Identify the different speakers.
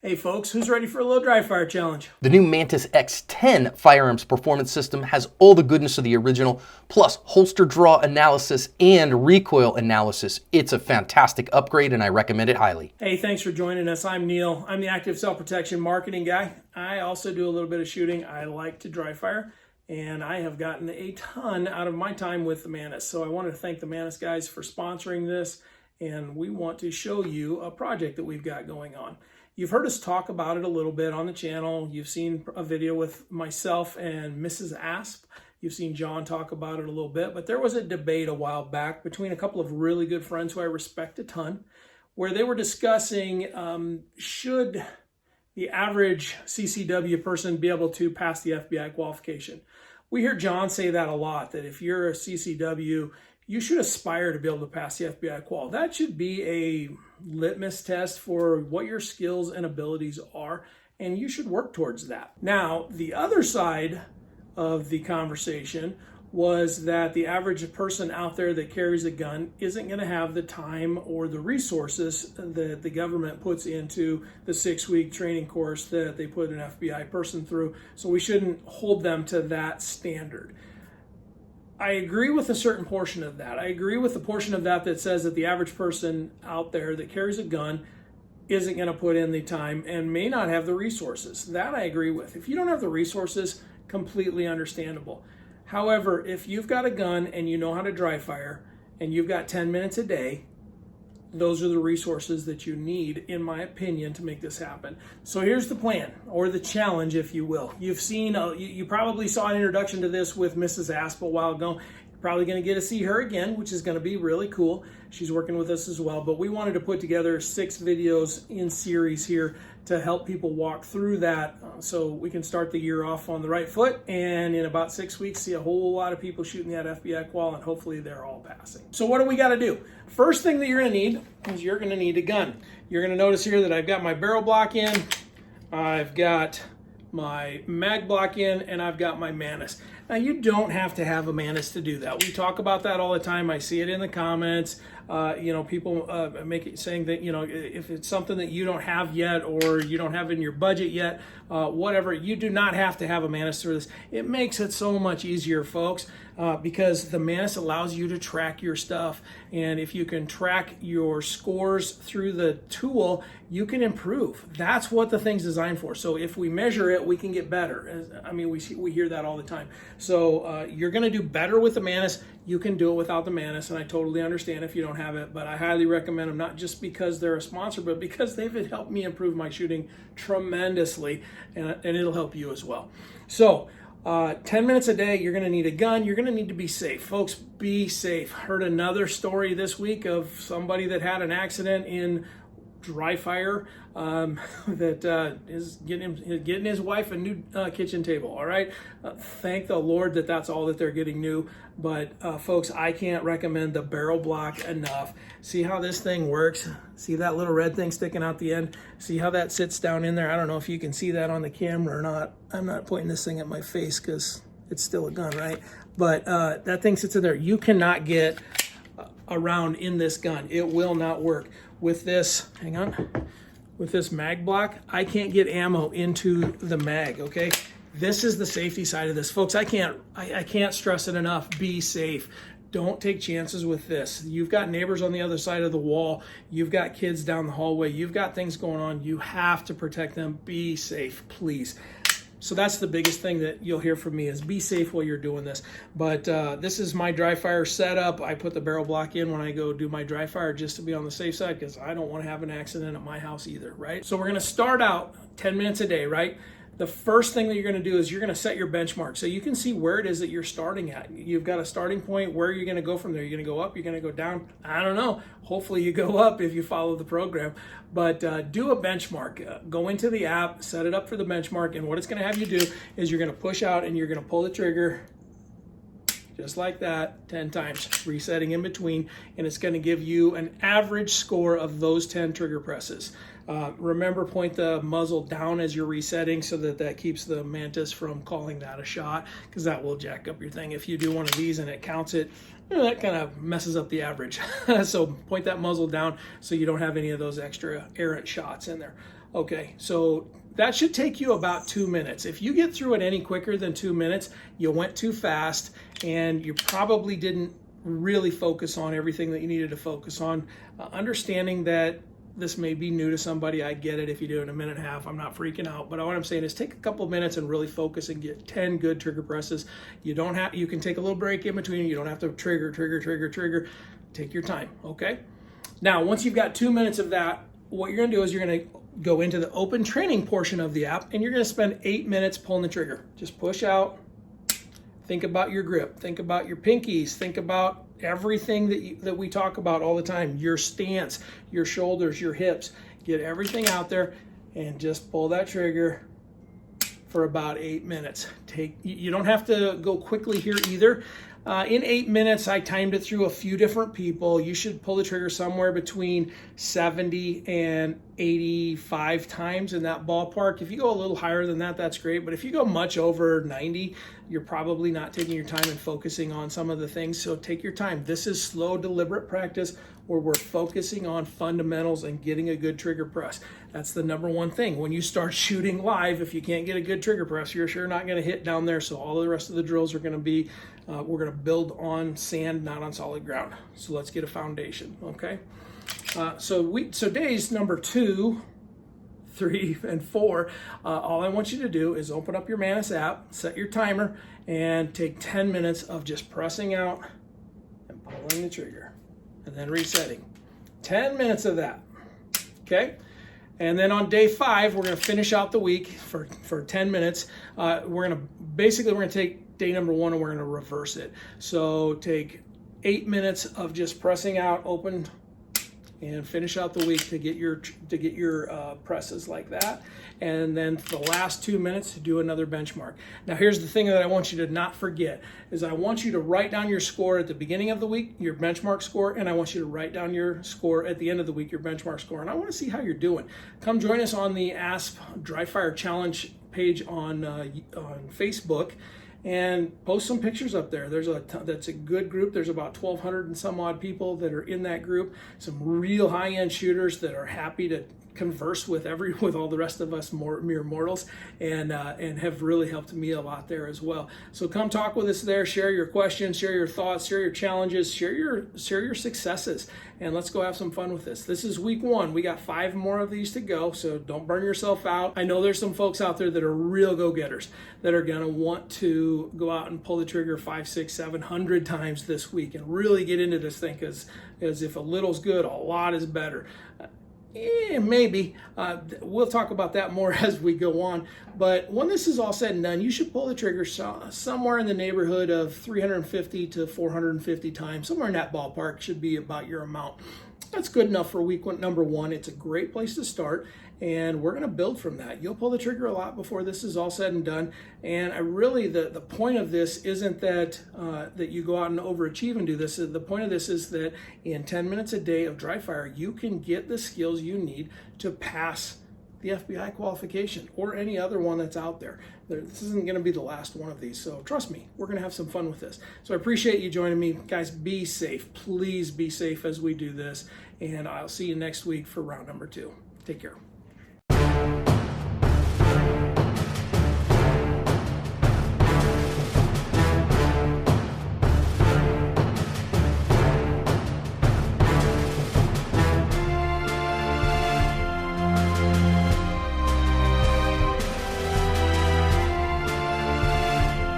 Speaker 1: Hey folks, who's ready for a little dry fire challenge?
Speaker 2: The new Mantis X10 firearms performance system has all the goodness of the original, plus holster draw analysis and recoil analysis. It's a fantastic upgrade and I recommend it highly.
Speaker 1: Hey, thanks for joining us. I'm Neil. I'm the active self-protection marketing guy. I also do a little bit of shooting. I like to dry fire, and I have gotten a ton out of my time with the Mantis. So I wanted to thank the Mantis guys for sponsoring this, and we want to show you a project that we've got going on. You've heard us talk about it a little bit on the channel. You've seen a video with myself and Mrs. Asp. You've seen John talk about it a little bit, but there was a debate a while back between a couple of really good friends who I respect a ton, where they were discussing should the average CCW person be able to pass the FBI qualification. We hear John say that a lot, that if you're a CCW, you should aspire to be able to pass the FBI qual. That should be a litmus test for what your skills and abilities are, and you should work towards that. Now, the other side of the conversation was that the average person out there that carries a gun isn't going to have the time or the resources that the government puts into the 6-week training course that they put an FBI person through, so we shouldn't hold them to that standard. I agree with a certain portion of that. I agree with the portion of that that says that the average person out there that carries a gun isn't going to put in the time and may not have the resources. That I agree with. If you don't have the resources, completely understandable. However, if you've got a gun and you know how to dry fire and you've got 10 minutes a day, those are the resources that you need, in my opinion, to make this happen. So here's the plan, or the challenge, if you will. You've seen, you probably saw an introduction to this with Mrs. Asp a while ago. You're probably going to get to see her again, which is going to be really cool. She's working with us as well. But we wanted to put together 6 videos in series here to help people walk through that so we can start the year off on the right foot, and in about 6 weeks see a whole lot of people shooting that FBI qual, and hopefully they're all passing. So what do we got to do? First thing that you're going to need is you're going to need a gun. You're going to notice here that I've got my barrel block in, I've got my mag block in, and I've got my Mantis. Now, you don't have to have a Mantis to do that. We talk about that all the time. I see it in the comments. People make it saying that, if it's something that you don't have yet or you don't have in your budget yet, whatever, you do not have to have a Mantis through this. It makes it so much easier, folks, because the Mantis allows you to track your stuff. And if you can track your scores through the tool, you can improve. That's what the thing's designed for. So if we measure it, we can get better. I mean, we hear that all the time. So you're going to do better with the Mantis. You can do it without the Mantis, and I totally understand if you don't have it, but I highly recommend them, not just because they're a sponsor, but because they've helped me improve my shooting tremendously, and it'll help you as well. So 10 minutes a day, you're going to need a gun. You're going to need to be safe. Folks, be safe. Heard another story this week of somebody that had an accident in dry fire that is getting his wife a new kitchen table. All right, thank the Lord that that's all that they're getting new. But folks, I can't recommend the barrel block enough. See how this thing works? See that little red thing sticking out the end? See how that sits down in there? I don't know if you can see that on the camera or not. I'm not pointing this thing at my face because it's still a gun, right? But that thing sits in there. You cannot get around in this gun. It will not work. With this, hang on, with this mag block, I can't get ammo into the mag, okay? This is the safety side of this. Folks, I can't stress it enough. Be safe. Don't take chances with this. You've got neighbors on the other side of the wall. You've got kids down the hallway. You've got things going on. You have to protect them. Be safe, please. So that's the biggest thing that you'll hear from me is be safe while you're doing this. But this is my dry fire setup. I put the barrel block in when I go do my dry fire just to be on the safe side because I don't want to have an accident at my house either, right? So we're going to start out 10 minutes a day, right? The first thing that you're going to do is you're going to set your benchmark so you can see where it is that you're starting at. You've got a starting point. Where are you going to go from there? You're going to go up? You're going to go down? I don't know. Hopefully you go up if you follow the program. But do a benchmark. Go into the app, set it up for the benchmark, and what it's going to have you do is you're going to push out and you're going to pull the trigger just like that 10 times, resetting in between, and it's going to give you an average score of those 10 trigger presses. Remember, point the muzzle down as you're resetting so that keeps the Mantis from calling that a shot, because that will jack up your thing. If you do one of these and it counts it, that kind of messes up the average. So point that muzzle down so you don't have any of those extra errant shots in there. Okay, so that should take you about 2 minutes. If you get through it any quicker than 2 minutes, you went too fast and you probably didn't really focus on everything that you needed to focus on. Understanding that this may be new to somebody, I get it. If you do it in a minute and a half, I'm not freaking out. But what I'm saying is take a couple of minutes and really focus and get 10 good trigger presses. You can take a little break in between. You don't have to trigger. Take your time, okay? Now, once you've got 2 minutes of that, what you're gonna do is you're gonna go into the open training portion of the app and you're gonna spend 8 minutes pulling the trigger. Just push out, think about your grip, think about your pinkies, think about everything that we talk about all the time, your stance, your shoulders, your hips. Get everything out there and just pull that trigger for about 8 minutes. You don't have to go quickly here either. In 8 minutes, I timed it through a few different people. You should pull the trigger somewhere between 70 and 85 times in that ballpark. If you go a little higher than that, that's great. But if you go much over 90, you're probably not taking your time and focusing on some of the things. So take your time. This is slow, deliberate practice where we're focusing on fundamentals and getting a good trigger press. That's the number one thing. When you start shooting live, if you can't get a good trigger press, you're sure not going to hit down there. So all the rest of the drills are going to be, we're going to build on sand, not on solid ground. So let's get a foundation, okay? So days number 2, 3, and 4, all I want you to do is open up your Mantis app, set your timer, and take 10 minutes of just pressing out and pulling the trigger, and then resetting. 10 minutes of that, okay? And then on day 5, we're gonna finish out the week for 10 minutes. We're gonna take day number 1 and we're gonna reverse it. So take 8 minutes of just pressing out, open, and finish out the week to get your presses like that. And then for the last 2 minutes, do another benchmark. Now here's the thing that I want you to not forget, is I want you to write down your score at the beginning of the week, your benchmark score, and I want you to write down your score at the end of the week, your benchmark score. And I want to see how you're doing. Come join us on the ASP Dry Fire Challenge page on Facebook, and post some pictures up there. That's a good group. There's about 1,200 and some odd people that are in that group. Some real high-end shooters that are happy to converse with all the rest of us mere mortals, and have really helped me a lot there as well. So come talk with us there. Share your questions, share your thoughts, share your challenges, share your successes, and let's go have some fun with this. This is week 1. We got 5 more of these to go, so don't burn yourself out. I know there's some folks out there that are real go-getters that are gonna want to go out and pull the trigger 500, 600, 700 times this week and really get into this thing, because if a little's good, a lot is better. Maybe. We'll talk about that more as we go on. But when this is all said and done, you should pull the trigger somewhere in the neighborhood of 350 to 450 times. Somewhere in that ballpark should be about your amount. That's good enough for week number 1. It's a great place to start, and we're going to build from that. You'll pull the trigger a lot before this is all said and done. And the point of this isn't that you go out and overachieve and do this. The point of this is that in 10 minutes a day of dry fire, you can get the skills you need to pass the FBI qualification or any other one that's out there. This isn't going to be the last one of these, so trust me, we're going to have some fun with this. So I appreciate you joining me. Guys, be safe. Please be safe as we do this, and I'll see you next week for round number 2. Take care.